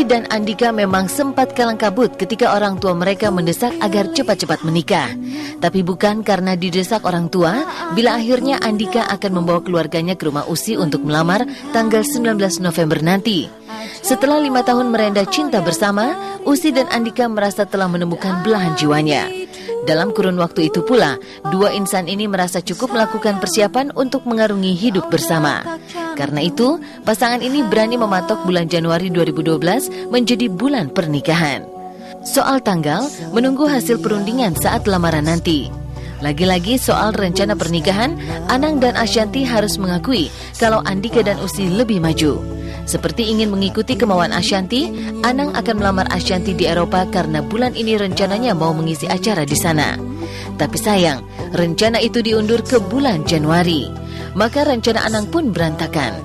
dan Andika memang sempat kalang kabut ketika orang tua mereka mendesak agar cepat-cepat menikah. Tapi bukan karena didesak orang tua, bila akhirnya Andika akan membawa keluarganya ke rumah Usi untuk melamar tanggal 19 November nanti. Setelah 5 tahun merenda cinta bersama, Usi dan Andika merasa telah menemukan belahan jiwanya. Dalam kurun waktu itu pula, dua insan ini merasa cukup melakukan persiapan untuk mengarungi hidup bersama. Karena itu, pasangan ini berani mematok bulan Januari 2012 menjadi bulan pernikahan. Soal tanggal, menunggu hasil perundingan saat lamaran nanti. Lagi-lagi soal rencana pernikahan, Anang dan Ashanti harus mengakui kalau Andika dan Usi lebih maju. Seperti ingin mengikuti kemauan Ashanti, Anang akan melamar Ashanti di Eropa karena bulan ini rencananya mau mengisi acara di sana. Tapi sayang, rencana itu diundur ke bulan Januari. Maka rencana Anang pun berantakan.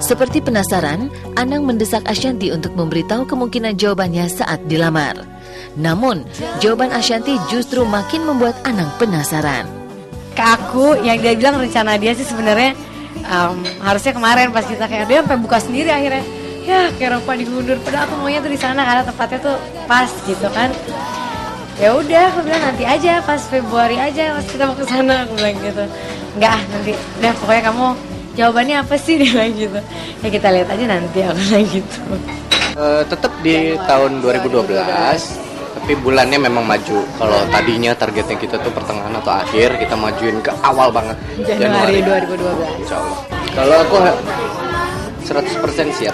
Seperti penasaran, Anang mendesak Ashanti untuk memberitahu kemungkinan jawabannya saat dilamar. Namun, jawaban Ashanti justru makin membuat Anang penasaran. Ke aku, yang dia bilang rencana dia sih sebenarnya harusnya kemarin pas kita kayak dia sampai buka sendiri akhirnya ya ke Eropa diundur, padahal aku maunya tuh di sana karena tempatnya tuh pas gitu kan. Ya udah aku bilang nanti aja pas Februari aja pas kita mau ke sana, aku bilang gitu. Enggak nanti udah pokoknya kamu jawabannya apa sih, dia bilang gitu. Ya kita lihat aja nanti, aku bilang gitu. Tetap di tahun 2012 tapi bulannya memang maju. Kalau tadinya targetnya kita tuh pertengahan atau akhir, kita majuin ke awal banget Januari 2012. Insya Allah. Kalau aku 100% siap.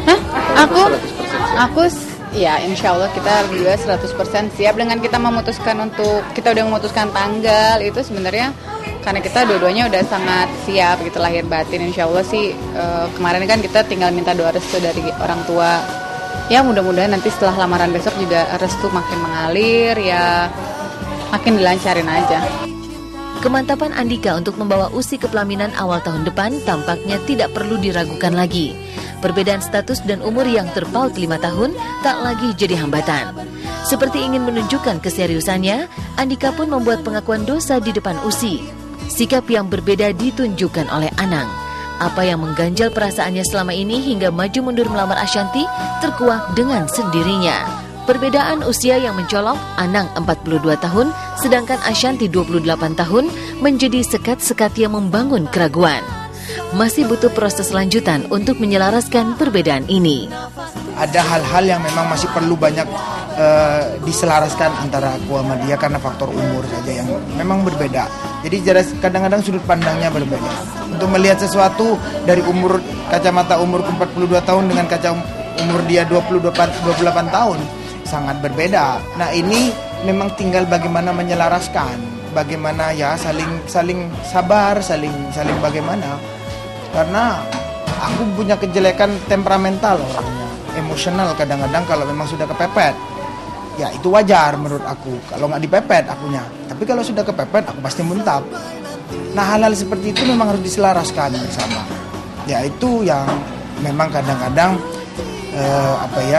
Hah? Aku 100% siap. Aku ya insya Allah kita berdua 100% siap. Dengan kita memutuskan kita udah memutuskan tanggal itu sebenarnya karena kita dua-duanya udah sangat siap gitu, lahir batin. Insya Allah sih kemarin kan kita tinggal minta doa restu dari orang tua. Ya mudah-mudahan nanti setelah lamaran besok juga restu makin mengalir, ya makin dilancarin aja. Kemantapan Andika untuk membawa Usi ke pelaminan awal tahun depan tampaknya tidak perlu diragukan lagi. Perbedaan status dan umur yang terpaut 5 tahun tak lagi jadi hambatan. Seperti ingin menunjukkan keseriusannya, Andika pun membuat pengakuan dosa di depan Usi. Sikap yang berbeda ditunjukkan oleh Anang. Apa yang mengganjal perasaannya selama ini hingga maju mundur melamar Ashanti terkuak dengan sendirinya. Perbedaan usia yang mencolok, Anang 42 tahun, sedangkan Ashanti 28 tahun, menjadi sekat-sekat yang membangun keraguan. Masih butuh proses lanjutan untuk menyelaraskan perbedaan ini. Ada hal-hal yang memang masih perlu banyak diselaraskan antara aku sama dia karena faktor umur saja yang memang berbeda. Jadi kadang-kadang sudut pandangnya berbeda. Untuk melihat sesuatu dari kacamata umurku 42 tahun dengan umur dia 28 tahun sangat berbeda. Nah ini memang tinggal bagaimana menyelaraskan, bagaimana ya saling sabar, saling bagaimana. Karena aku punya kejelekan temperamental orangnya, emosional kadang-kadang kalau memang sudah kepepet. Ya itu wajar menurut aku, kalau nggak dipepet akunya. Tapi kalau sudah kepepet aku pasti muntap. Nah hal-hal seperti itu memang harus diselaraskan bersama. Ya itu yang memang kadang-kadang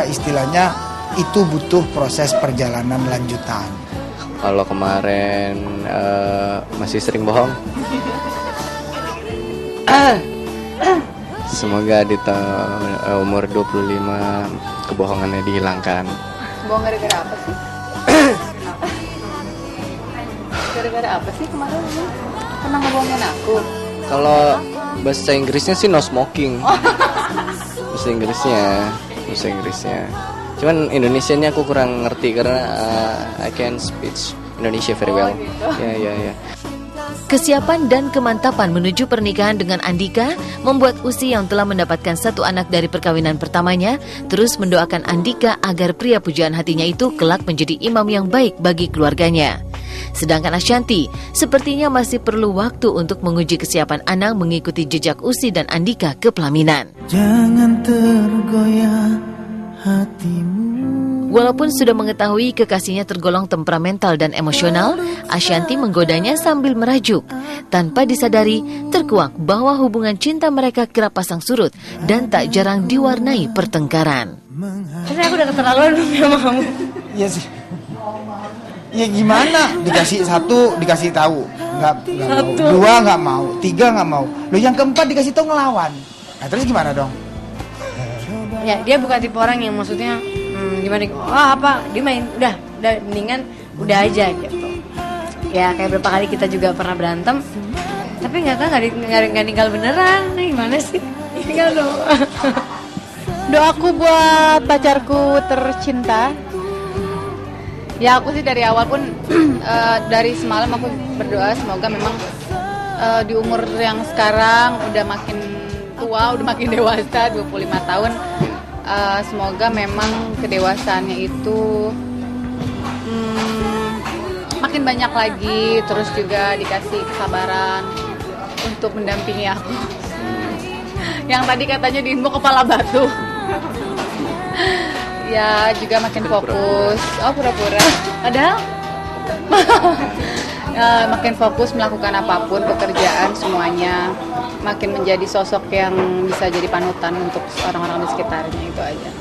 istilahnya itu butuh proses perjalanan lanjutan. Kalau kemarin masih sering bohong, semoga di umur 25 kebohongannya dihilangkan. Bohong gara-gara apa sih? Gara-gara apa sih kemarin lu pernah ngebohongin aku? Kalau bahasa Inggrisnya sih no smoking. Bahasa Inggrisnya. Cuman Indonesianya aku kurang ngerti karena I can speak Indonesia very well. Ya. Kesiapan dan kemantapan menuju pernikahan dengan Andika membuat Usi yang telah mendapatkan 1 anak dari perkawinan pertamanya terus mendoakan Andika agar pria pujaan hatinya itu kelak menjadi imam yang baik bagi keluarganya. Sedangkan Ashanti sepertinya masih perlu waktu untuk menguji kesiapan Anang mengikuti jejak Usi dan Andika ke pelaminan. Jangan tergoyah hatimu. Walaupun sudah mengetahui kekasihnya tergolong temperamental dan emosional, Ashanti menggodanya sambil merajuk. Tanpa disadari, terkuak bahwa hubungan cinta mereka kerap pasang surut dan tak jarang diwarnai pertengkaran. Tapi aku udah keterlaluan belum sama kamu? Iya sih. Ya gimana? Dikasih 1 dikasih tahu, nggak mau. 2 nggak mau, 3 nggak mau. Loh yang keempat dikasih tahu ngelawan. Nah terus gimana dong? Ya dia bukan tipe orang yang maksudnya gimana, apa dia main udah mendingan udah aja gitu. Ya kayak berapa kali kita juga pernah berantem, tapi nggak ninggal beneran. Gimana sih? Tinggal dong. Doaku buat pacarku tercinta. Ya aku sih dari awal pun dari semalam aku berdoa semoga memang di umur yang sekarang udah makin tua, udah makin dewasa 25 tahun, semoga memang kedewasaannya itu makin banyak lagi, terus juga dikasih kesabaran untuk mendampingi aku. Yang tadi katanya diinfo kepala batu. Ya juga makin fokus. Oh pura-pura. Padahal makin fokus melakukan apapun pekerjaan semuanya, makin menjadi sosok yang bisa jadi panutan untuk orang-orang di sekitarnya, itu aja.